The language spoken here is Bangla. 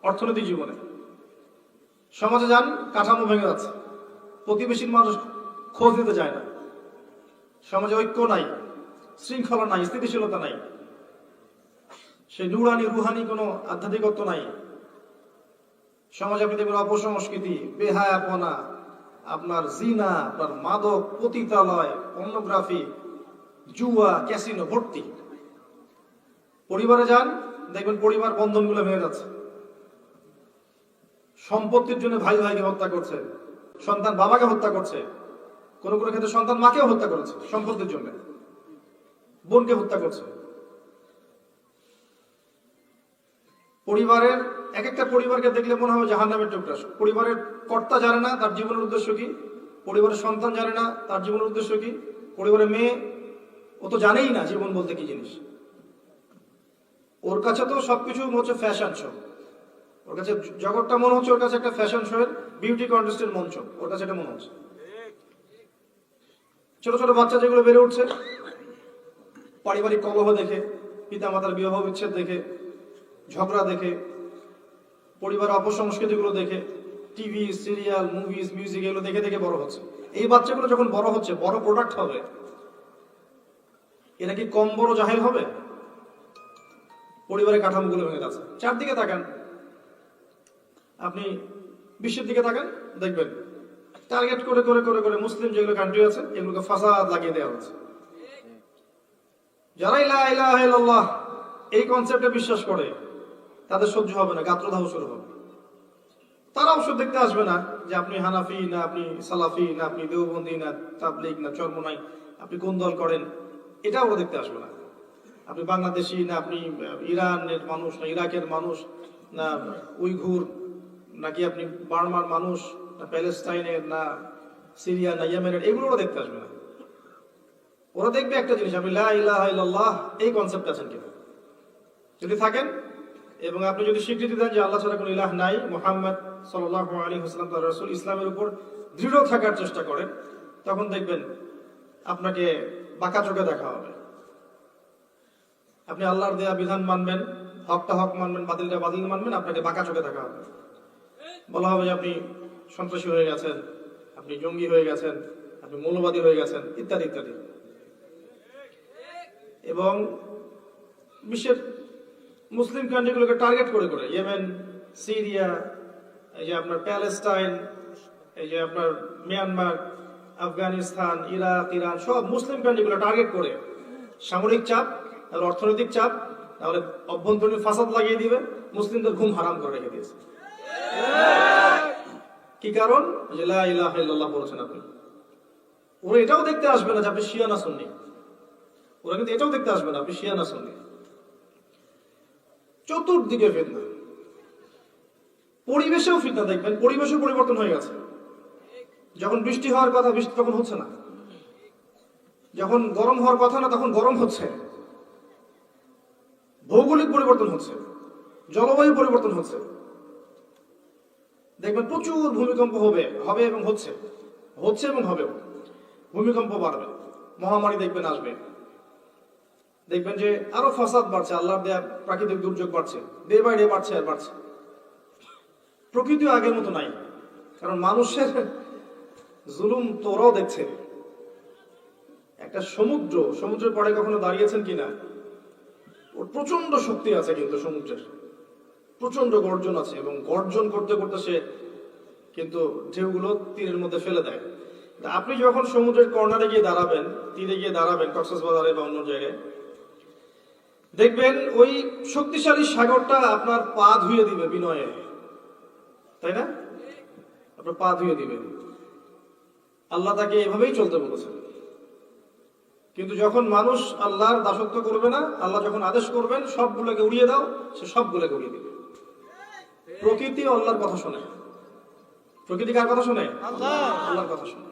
অর্থনৈতিক জীবনে। সমাজে যান, কাঠামো ভেঙে যাচ্ছে, প্রতিবেশীর মানুষ খোঁজ দিতে চায় না, সমাজে ঐক্য নাই, শৃঙ্খলা নাই, স্থিতিশীলতা নাই, সেই নুরানি রুহানি কোনো আধ্যাত্মিকত্ব নাই। সমাজে আপনি দেখবেন অপসংস্কৃতি, বেহায়াপনা, আপনার জিনা, আপনার মাদক, পতিতালয়, পর্নোগ্রাফি, জুয়া, ক্যাসিনো ভর্তি। পরিবারে যান, দেখবেন পরিবার বন্ধনগুলো ভেঙে যাচ্ছে। সম্পত্তির জন্য ভাই ভাইকে হত্যা করছে, সন্তান বাবাকে হত্যা করছে, কোনো কোনো ক্ষেত্রে সন্তান মাকেও হত্যা করেছে সম্পত্তির জন্য, বোনকে হত্যা করছে। পরিবারের এক একটা পরিবারকে দেখলে মনে হবে জাহান্নামের টুকরা। পরিবারের কর্তা জানে না তার জীবনের উদ্দেশ্য কি, পরিবারের সন্তান জানে না তার জীবনের উদ্দেশ্য কি, পরিবারের মেয়ে ও তো জানেই না জীবন বলতে কি জিনিস। ওর কাছে তো সবকিছু হচ্ছে ফ্যাশন শো, ওর কাছে জগৎটা মনে হচ্ছে ওর কাছে একটা ফ্যাশন শো এর বিউটি কন্টেস্টের মঞ্চ, ওর কাছে এটা মনে হচ্ছে। ছোট ছোট বাচ্চা যেগুলো বেড়ে উঠছে, পারিবারিক কলহ দেখে, পিতামাতার বিবাহ বিচ্ছেদ দেখে, ঝগড়া দেখে, পরিবারের অপসংস্কৃতিগুলো দেখে, টিভি, সিরিয়াল, মুভিজ, মিউজিক এগুলো দেখে দেখে বড় হচ্ছে। এই বাচ্চাগুলো যখন বড় হচ্ছে, বড় প্রোডাক্ট হবে, এরা কি কম বড় জাহেল হবে? পরিবারের কাঠামোগুলো ভেঙে যাচ্ছে। চারদিকে তাকান, আপনি বিশ্বের দিকে তাকান, দেখবেন টার্গেট করে করে করে করে মুসলিম যেগুলো কান্ট্রি আছে এগুলোকে ফাসাদ লাগিয়ে দেওয়া হচ্ছে। যারা লা ইলাহা ইল্লাল্লাহ এই কনসেপ্টে বিশ্বাস করে তাদের সহ্য হবে না, গাত্রদাহ শুরু হবে। তারা অবশ্য দেখতে আসবে না যে আপনি হানাফি না, আপনি সালাফি না, আপনি দেওবন্দি না, তাবলিগ না, চরমোনাই, আপনি কোন দল করেন, এটা ওরা দেখতে আসবে না। আপনি বাংলাদেশি না, আপনি ইরানের মানুষ না, ইরাকের মানুষ না, উইঘুর নাকি আপনি বার্মার মানুষ না, প্যালেস্টাইনের না, সিরিয়া না, ইয়েমেনের, এগুলো ওরা দেখতে আসবে না। ওরা দেখবে একটা জিনিস, আপনি লা ইলাহা ইল্লাল্লাহ এই কনসেপ্ট আছেন কিনা। যদি থাকেন এবং আপনি যদি স্বীকৃতি দেন যে আল্লাহ ছাড়া কোনো ইলাহ নাই, মুহাম্মদ সাল্লাল্লাহু আলাইহি ওয়াসাল্লাম তার রাসূল, ইসলামের উপর দৃঢ় থাকার চেষ্টা করেন, তখন দেখবেন আপনাকে বাঁকা চোখে দেখা হবে। আপনি আল্লাহর দেয়া বিধান মানবেন, হকটা হক মানবেন, বাতিলটা বাতিল মানবেন, আপনাকে বাঁকা চোখে দেখা হবে। বলা হবে যে আপনি সন্ত্রাসী হয়ে গেছেন, আপনি জঙ্গি হয়ে গেছেন, আপনি মৌলবাদী হয়ে গেছেন, ইত্যাদি ইত্যাদি। এবং বিশ্বের মুসলিম কান্ট্রিগুলোকে টার্গেট করে করে, ইয়েমেন, সিরিয়া, এই যে আপনার প্যালেস্টাইন, এই যে আপনার মিয়ানমার, আফগানিস্তান, ইরাক, ইরান, সব মুসলিম কান্ট্রিগুলো টার্গেট করে সামরিক চাপ, তাহলে অর্থনৈতিক চাপ, তাহলে অভ্যন্তরীণ ফাসাদ লাগিয়ে দিবে, মুসলিমদের ঘুম হারাম করে রেখে দিয়েছে। কি কারণ? যে লা ইলাহা ইল্লাল্লাহ বলেছেন আপনি। ওরা এটাও দেখতে আসবে না যে আপনি শিয়া না সুন্নি, ওরা কিন্তু এটাও দেখতে আসবে না আপনি শিয়া না সুন্নি। চতুর্দিকে ফিতনা, পরিবেশেও ফিতনা। দেখবেন পরিবেশেও পরিবর্তন হয়ে গেছে। যখন বৃষ্টি হওয়ার কথা বৃষ্টি তখন হচ্ছে না, যখন গরম হওয়ার কথা না তখন গরম হচ্ছে। ভৌগোলিক পরিবর্তন হচ্ছে, জলবায়ু পরিবর্তন হচ্ছে। দেখবেন প্রচুর ভূমিকম্প হবে হবে এবং হচ্ছে হচ্ছে এবং হবে। ভূমিকম্প বাড়বে, মহামারী দেখবেন আসবে, দেখবেন যে আরো ফাসাদ বাড়ছে, আল্লাহর দেয়া প্রাকৃতিক দুর্যোগ বাড়ছে, ডে বাই ডে বাড়ছে আর বাড়ছে। প্রকৃতিও আগের মতো নাই, কারণ মানুষের জুলুম তো ওরাও দেখছে। একটা সমুদ্রের পরে কখনো দাঁড়িয়েছেন কিনা? ওর প্রচন্ড শক্তি আছে, কিন্তু সমুদ্রের প্রচন্ড গর্জন আছে, এবং গর্জন করতে করতে সে কিন্তু ঢেউগুলো তীরের মধ্যে ফেলে দেয়। আপনি যখন সমুদ্রের কর্নারে গিয়ে দাঁড়াবেন, তীরে গিয়ে দাঁড়াবেন, কক্সবাজারে বা অন্য জায়গায়, দেখবেন ওই শক্তিশালী সাগরটা আপনার পা ধুয়ে দিবে বিনয়ে, তাই না? আপনার পা ধুয়ে দিবে। আল্লাহ তাকে এভাবেই চলতে বলেছেন। কিন্তু যখন মানুষ আল্লাহর দাসত্ব করবে না, আল্লাহ যখন আদেশ করবেন সবগুলোকে উড়িয়ে দাও, সে সবগুলোকে উড়িয়ে দিবে। প্রকৃতি আল্লাহর কথা শোনে। প্রকৃতি কার কথা শোনে? আল্লাহর কথা শোনে।